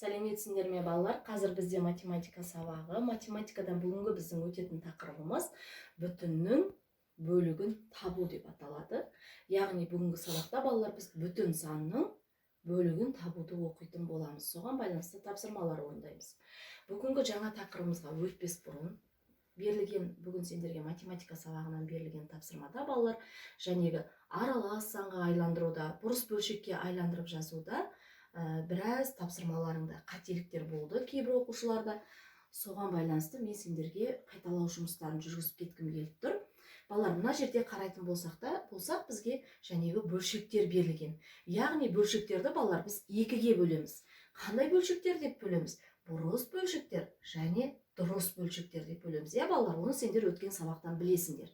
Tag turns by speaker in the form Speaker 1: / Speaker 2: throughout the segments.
Speaker 1: Сәлеметсіңдер ме балалар? Қазір бізде математика сабағы. Математикадан бүгінгі біздің өтетін тақырыбымыз бүтіннің бөлігін табу деп аталады. Яғни бүгінгі сабақта балалар біз бүтін санның бөлігін табуды оқитын боламыз. Соған байланысты тапсырмалар орындаймыз. Бүгінгі жаңа тақырыбымызға өтпес бұрын бүгін сендерге математика сабағынан берілген тапсырмада балалар жәнегі аралас санға айландыруда, бұрыс бөлшекке айландырып жазуда біраз тапсырмаларында қателіктер болды кейбір оқушыларда. Соған байланысты мен сендерге қайталау жұмыстарын жүргізіп кеткім келіп тұр. Балалар, мына жерде қарайтын болсақ бізге жәнегі бөлшектер берілген. Яғни бөлшектерді балалар біз екіге бөлеміз. Қандай бөлшектер деп бөлеміз? Бұрыс бөлшектер және дұрыс бөлшектер деп бөлеміз. Балалар, оны сендер өткен сабақтан білесіңдер.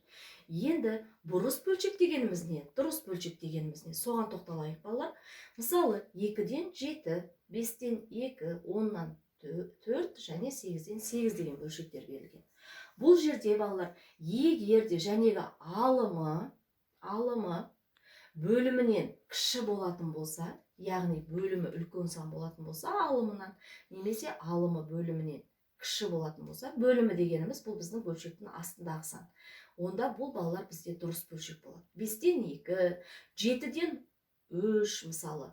Speaker 1: Енді бұрыс бөлшек дегеніміз не? Дұрыс бөлшек дегеніміз не? Соған тоқталайық балалар. Мысалы, 2-ден 7, 5-тен 2, 10-нан 4 және 8-ден 8 деген бөлшектер берілген. Бұл жерде балалар, егер де жәнегі алымы бөлімінен кіші болатын болса, яғни бөлімі үлкен сан болатын болса, алымынан немесе алымы бөлімінен кіші болатын болса, бөлімі дегеніміз бұл біздің бөлшектің астындағы сан. Онда бұл балалар бізде дұрыс бөлшек болады. 5-тен 2, 7-ден 3 мысалы,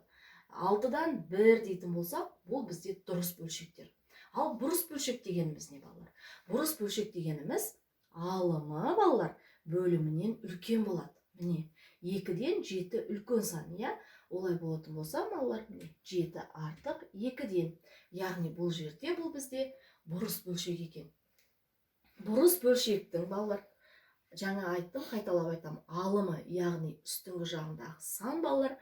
Speaker 1: 6-дан 1 дейтін болсақ, бұл бізде дұрыс бөлшектер. Ал бұрыс бөлшек дегеніміз не балалар? Бұрыс бөлшек дегеніміз алымы балалар бөлімінен үлкен болады. Міне, 2-ден 7 үлкен сан, олай болатын болса, балалар, 7 артық 2-ден. Яғни бұл жерде бұл бізде бұрыс бөлшек екен. Бұрыс бөлшектің балалар, жаңа айттым, қайталап айтам, алымы, яғни үстіңгі жағындағы сан балалар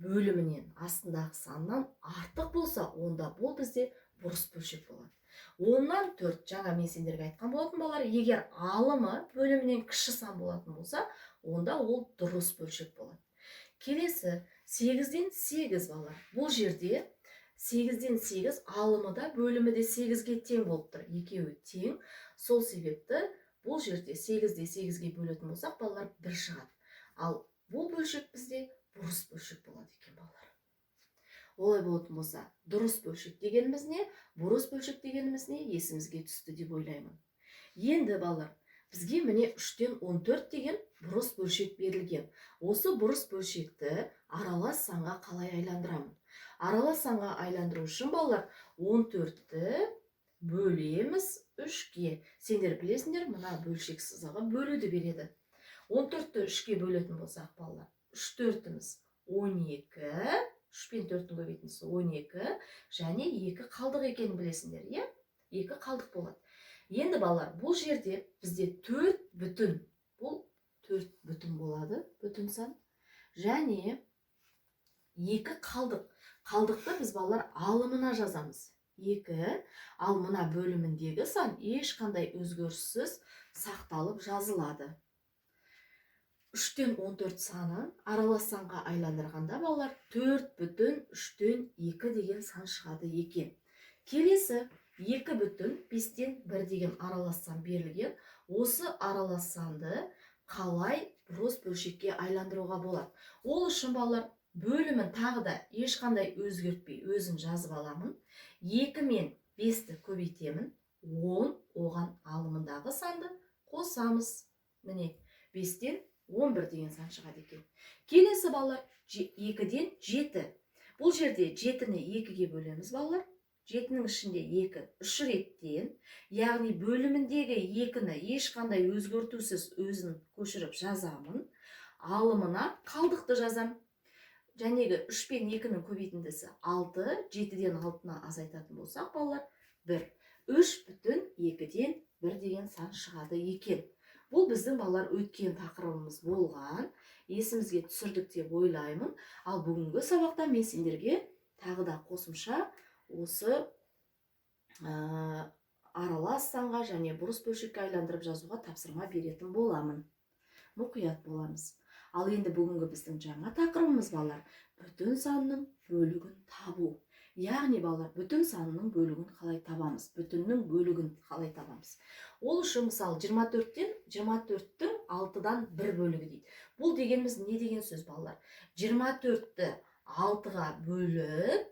Speaker 1: бөлімінен астындағы саннан артық болса, онда бұл бізде бұрыс бөлшек болады. 10-нан 4, жаңа мен сендерге айтқан болатын балалар, егер алымы бөлімінен кіші сан болатын болса, онда ол дұрыс бөлшек болады. Келесі, 8-ден 8 балалар. Бұл жерде 8-ден 8 алымы да бөлімі де 8-ге тең болып тұр. Екеуі тең. Сол себепті бұл жерде 8-де 8-ге бөлетін болсақ, балалар 1 шығады. Ал бұл бөлшек бізде бұрыс бөлшек болады екен балалар. Олай болатын болса, дұрыс бөлшек дегеніміз не, бұрыс бөлшек дегеніміз не, есімізге түсті деп ойлаймын. Енді балалар, бізге міне 3-тен 14 деген бұрыс бөлшек берілген. Осы бұрыс бөлшекті аралас санға қалай айландырамын? Аралас санға айландыру үшін балалар 14-ті бөлеміз 3-ке. Сендер білесіңдер, мына бөлшек сызығы бөлуді береді. 14-ті 3-ке бөлетін болсақ балалар, 3-4-іміз 12, 3 пен 4-ті көбейтіндісі 12, және 2 қалдық екенін білесіңдер, 2 қалдық болады. Енді балалар, бұл жерде бізде 4 бүтін, бұл 4 бүтін болады, бүтін сан, және 2 қалдық. Қалдықты біз балалар алымына жазамыз. 2, ал мына бөліміндегі сан ешқандай өзгеріссіз сақталып жазылады. 3-тен 14 санын аралас санға айландырғанда балалар 4 бүтін 3-тен 2 деген сан шығады екен. Келесі 2 бүтін 5-тен 1 деген аралас сан берілген. Осы аралас санды қалай бұрыс бөлшекке айландыруға болады? Ол үшін балалар бөлімін тағы да ешқандай өзгертпей өзім жазып аламын. 2 мен 5-ті көбейтемін. 10, оған алымындағы санды қосамыз. Міне, 5-тен 11 деген сан шығады екен. Келесі балалар 2-ден 7. Бұл жерде 7-ні 2-ге бөлеміз балалар. 7-нің ішінде 2 3 реттен, яғни бөліміндегі 2-ні ешқандай өзгертусіз өзін көшіріп жазамын. Алымына қалдықты жазам. Жәнегі 3 пен 2-нің көбейтіндісі 6, 7-ден 6-на азайтатын болсақ балалар 1. 3 бүтін 2-ден 1 деген сан шығады екен. Бұл біздің балалар өткен тақырыбымыз болған. Есімізге түсірдік деп ойлаймын. Ал бүгінгі сабақта мен сендерге тағы да қосымша осы аралас санға және бұрыс бөлшекке айландырып жазуға тапсырма беретін боламын. Мұқият боламыз. Ал енді бүгінгі біздің жаңа тақырыбымыз балалар бүтін санның бөлігін табу. Яғни балалар бүтін санның бөлігін қалай табамыз? Бүтіннің бөлігін қалай табамыз? Ол үшін мысалы 24-тен 24-тің 6-дан 1 бөлігі дейді. Бұл дегеніміз не деген сөз балалар? 24-ті 6-ға бөліп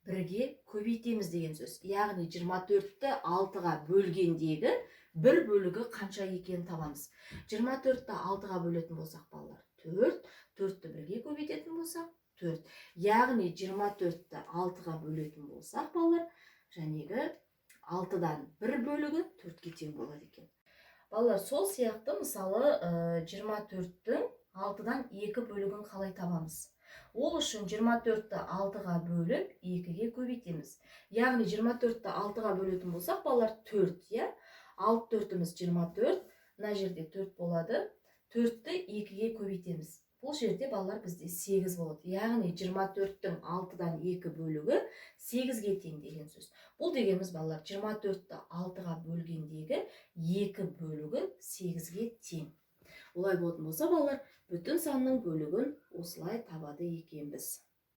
Speaker 1: бірге көбейтеміз деген сөз. Яғни 24-ті 6-ға бөлгендегі бір бөлігі қанша екенін табамыз. 24-ті 6-ға бөлетін болсақ, балалар 4, 4-ті бірге көбейтетін болсақ 4. Яғни 24-ті 6-ға бөлетін болсақ, балалар, жәнегі 6-дан бір бөлігі 4-ке тең болады екен. Балалар, сол сияқты мысалы 24-тің 6-дан 2 бөлігін қалай табамыз? Ол үшін 24-ті 6-ға бөліп 2-ге көбейтеміз. Яғни 24-ті 6-ға бөлетін болсақ, балалар 4, я? 6 4-іміз 24, мына жерде 4 болады. 4-ті 2-ге көбейтеміз. Бұл жерде, балалар, бізде 8 болады. Яғни 24-тің 6-дан 2 бөлігі 8-ге тең деген сөз. Бұл дегеніміз, балалар, 24-ті 6-ға бөлгендегі 2 бөлігі 8-ге тең. Олай болатын болса, балалар, бүтін санның бөлігін осылай табады екенбіз.